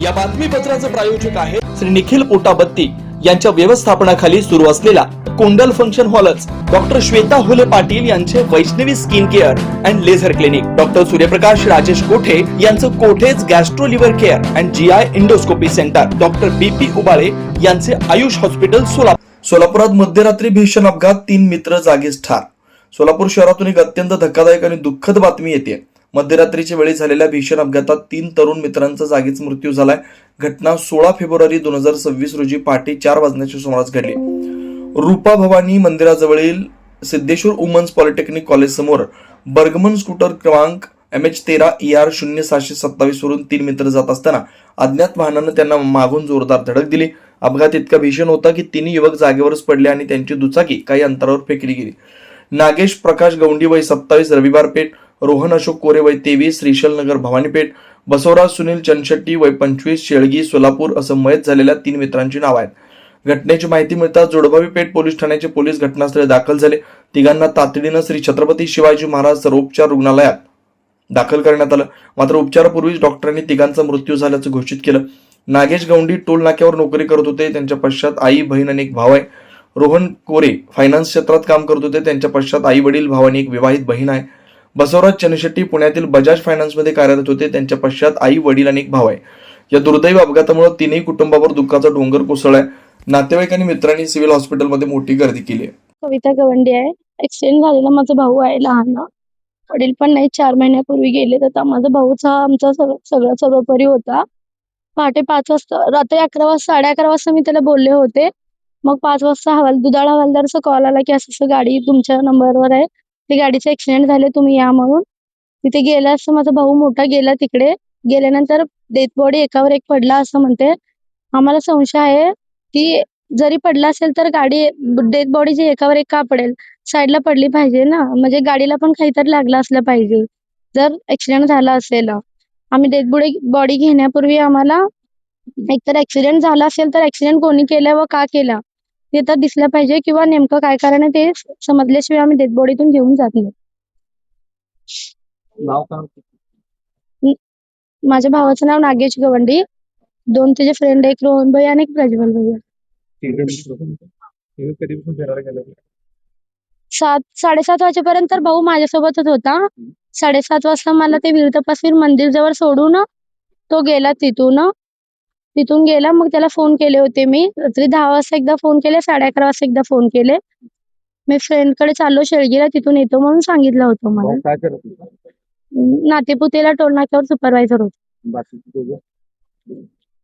या बातमीपत्राचे प्रायोजक आहे श्री निखिल पोटाबत्ती यांच्या व्यवस्थापनाखाली सुरू असलेला कोंडल फंक्शन हॉलच डॉक्टर श्वेता हुले पाटील यांचे Vaishnavi skin care and laser clinic, doctor Suryaprakash Rajesh Kothe यांचं Kothe's gastro liver care and GI endoscopy centre, doctor BP Ubale यांचे आयुष हॉस्पिटल सोलापुरात मध्यरात्री भीषण अपघात, 3 मित्र जागीच ठार. सोलापूर शहरातून एक अत्यंत धक्कादायक आणि दुःखद बातमी येते. मध्यरात्रीच्या वेळी झालेल्या भीषण अपघातात 3 तरुण मित्रांचा जागीच मृत्यू झालाय. घटना 16 फेब्रुवारी 2026 रोजी पहाटे 4 वाजण्याच्या सुमारास घडली. रूपा भवानी मंदिराजवळील सिद्धेश्वर वुमन्स पॉलिटेक्निक कॉलेज समोर बर्गमन स्कूटर क्रमांक MH13 ER 0727 वरून 3 मित्र जात असताना अज्ञात वाहनानं त्यांना मागून जोरदार धडक दिली. अपघात इतका भीषण होता की 3 युवक जागेवरच पडले आणि त्यांची दुचाकी काही अंतरावर फेकली गेली. नागेश प्रकाश गौंडी वय 27 रविवार पेठ, रोहन अशोक कोरे वय 23 श्रीशल नगर भवानीपेठ, बसवराज सुनील चनशेट्टी वय 25 शेळगी सोलापूर असं मयत झालेल्या 3 मित्रांची नाव आहेत. घटनेची माहिती मिळताच जोडभावी पेठ पोलीस ठाण्याचे पोलीस घटनास्थळी दाखल झाले. तिघांना तातडीनं श्री छत्रपती शिवाजी महाराज सर्वोपचार रुग्णालयात दाखल करण्यात आलं. मात्र उपचारापूर्वीच डॉक्टरांनी तिघांचा मृत्यू झाल्याचं घोषित केलं. नागेश गौंडी टोल नाक्यावर नोकरी करत होते. त्यांच्या पश्चात आई, बहीण आणि एक भाऊ आहे. रोहन कोरे फायनान्स क्षेत्रात काम करत होते. त्यांच्या पश्चात आई, वडील, भाऊ आणि एक विवाहित बहीण आहे. बसवराज चनशेट्टी पुण्यातील बजाज फायनान्समध्ये कार्यरत होते. त्यांच्या पश्चात आई, वडील आणि एक भाऊ आहे. या दुर्दैवी अपघातामुळे 3ही कुटुंबावर दुःखाचा डोंगर कोसळलाय. नातेवाईक आणि मित्रांनी सिव्हिल हॉस्पिटलमध्ये मोठी गर्दी केली आहे. कविता गवंडी आहे. ऍक्सिडेंट झालेला माझा भाऊ आहे लहान. वडील पण नाही, 4 महिन्यापूर्वी गेले. तर माझा भाऊचा आमचा सगळं सर्वोपरी होता. पहाटे 5 वाजता, रात्री 11 वाजता 11:30 वाजता मी त्याला बोलले होते. मग 5 वाजता दुधाळ हवालदारचा कॉल आला की असं गाडी तुमच्या नंबरवर आहे, ती गाडीचे ऍक्सिडेंट झाले, तुम्ही या म्हणून. तिथे गेला असं माझा भाऊ मोठा गेला. तिकडे गेल्यानंतर डेथ बॉडी एकावर एक पडला असं म्हणते. आम्हाला संशय आहे की जरी पडला असेल तर गाडी डेथ बॉडीची एकावर एक का पडेल, साईडला पडली पाहिजे ना, म्हणजे गाडीला पण काहीतरी लागलं असलं पाहिजे जर ऍक्सिडेंट झाला असेल. आम्ही डेथ बॉडी घेण्यापूर्वी आम्हाला एकतर ऍक्सिडेंट झाला असेल तर ऍक्सिडेंट कोणी केला व का केला ते तर दिसलं पाहिजे, किंवा नेमकं काय कारण आहे ते समजल्याशिवाय आम्ही डेथ बॉडीतून घेऊन जात नाही. माझ्या भावाचं नाव नागेश गवंडी, 2 त्याचे फ्रेंड, एक रोहन भाई आणि एक प्रज्वल भैया. 7-7:30 वाजेपर्यंत तर भाऊ माझ्यासोबतच होता. 7:30 वाजता मला ते वीर तपासवीर मंदिर जवळ सोडून तो गेला. तिथून गेला. मग त्याला फोन केले होते मी. रात्री 10 वाजता एकदा फोन केले, 11:30 वाजता एकदा फोन केले. मी फ्रेंडकडे चाललो शेळगीला, तिथून येतो म्हणून सांगितलं होतं मला. नातेपुतेला टोल नाक्यावर सुपरवायझर होतो.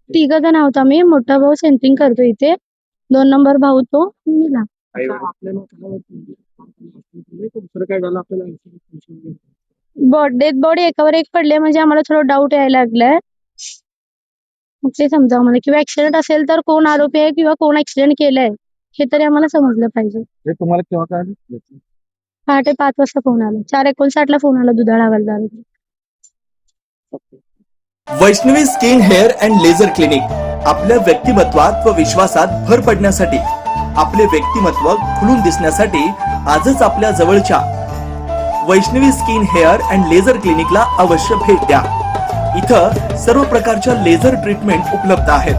3 जण आहोत आम्ही. मोठा भाऊ सेंट्रिंग करतो इथे, 2 नंबर भाऊ तो मिला. डेथ बॉडी एकावर एक पडले म्हणजे आम्हाला थोडं डाऊट यायला लागलाय. मग ते समजावं मला, किंवा ऍक्सिडेंट असेल तर कोण आरोपी आहे किंवा कोण ऍक्सिडेंट केलाय हे तरी आम्हाला समजलं पाहिजे. तुम्हाला केव्हा कळालं? पहाटे 5 वाजता फोन आला. 4:59 फोन आला दुधाळ हवालदार. Vaishnavi skin hair and laser clinic आपल्या व्यक्तिमत्वात व विश्वासात भर पडण्यासाठी, आपले व्यक्तिमत्व खुलून दिसण्यासाठी आजच आपल्या जवळच्या Vaishnavi skin hair and laser क्लिनिकला अवश्य भेट द्या. इथं सर्व प्रकारच्या लेझर ट्रीटमेंट उपलब्ध आहेत.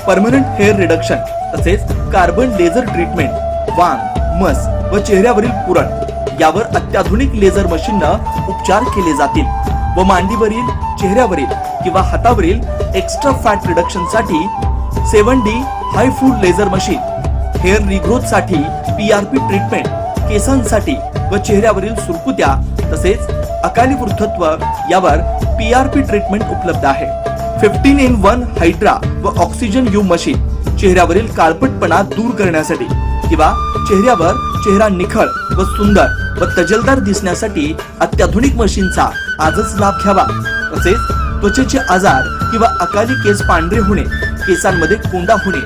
परमनंट हेअर रिडक्शन तसेच कार्बन लेझर ट्रीटमेंट, वांग, मस व चेहऱ्यावरील पुरण यावर अत्याधुनिक लेझर मशीननं उपचार केले जातील व मांडीवरील, चेहऱ्यावरील किंवा हातावरील एक्स्ट्रा फॅट रिडक्शन साठी 7D हाय फूड लेझर मशीन, हेअर रिग्रोथ साठी PRP ट्रीटमेंट, केसांसाठी व चेहऱ्यावरील सुरकुत्या तसेच अकाली वृद्धत्व यावर PRP ट्रीटमेंट उपलब्ध आहे. 15-in-1 हायड्रा व ऑक्सिजन यू मशीन चेहऱ्यावरील काळपटपणा दूर करण्यासाठी किंवा चेहऱ्यावर चेहरा निखळ व सुंदर व तजेलदार दिसण्यासाठी अत्याधुनिक मशीनचा आजच लाभ घ्यावा. तसेच त्वचेचे आजार किंवा अकाली केस पांढरे होणे, केसांमध्ये कोंडा होणे,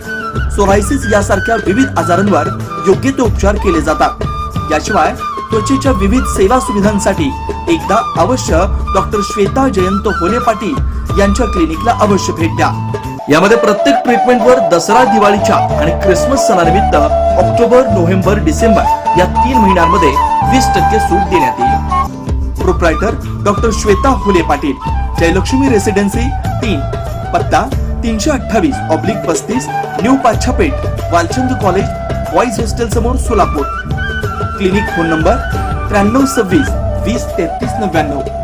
सोरायसिस यासारख्या विविध आजारांवर योग्य ते उपचार केले जातात. याशिवाय त्वचेच्या विविध सेवा सुविधांसाठी एकदा अवश्य डॉक्टर श्वेता जयंत हुले पाटील यांच्या क्लिनिकला अवश्य भेट द्या. यामध्ये प्रत्येक ट्रीटमेंटवर दसरा, दिवाळीच्या आणि क्रिसमस सणानिमित्त ऑक्टोबर, नोव्हेंबर, डिसेंबर या 3 महिन्यांमध्ये 20% सूट देण्यात येईल. Proprietor doctor Shweta Hule Patil, Jayalakshmi residency 3, पत्ता 328/35 new Pachhapeth, Walchand college, boys hostel समोर, सोलापूर. Clinic phone number 9326 20 33 99.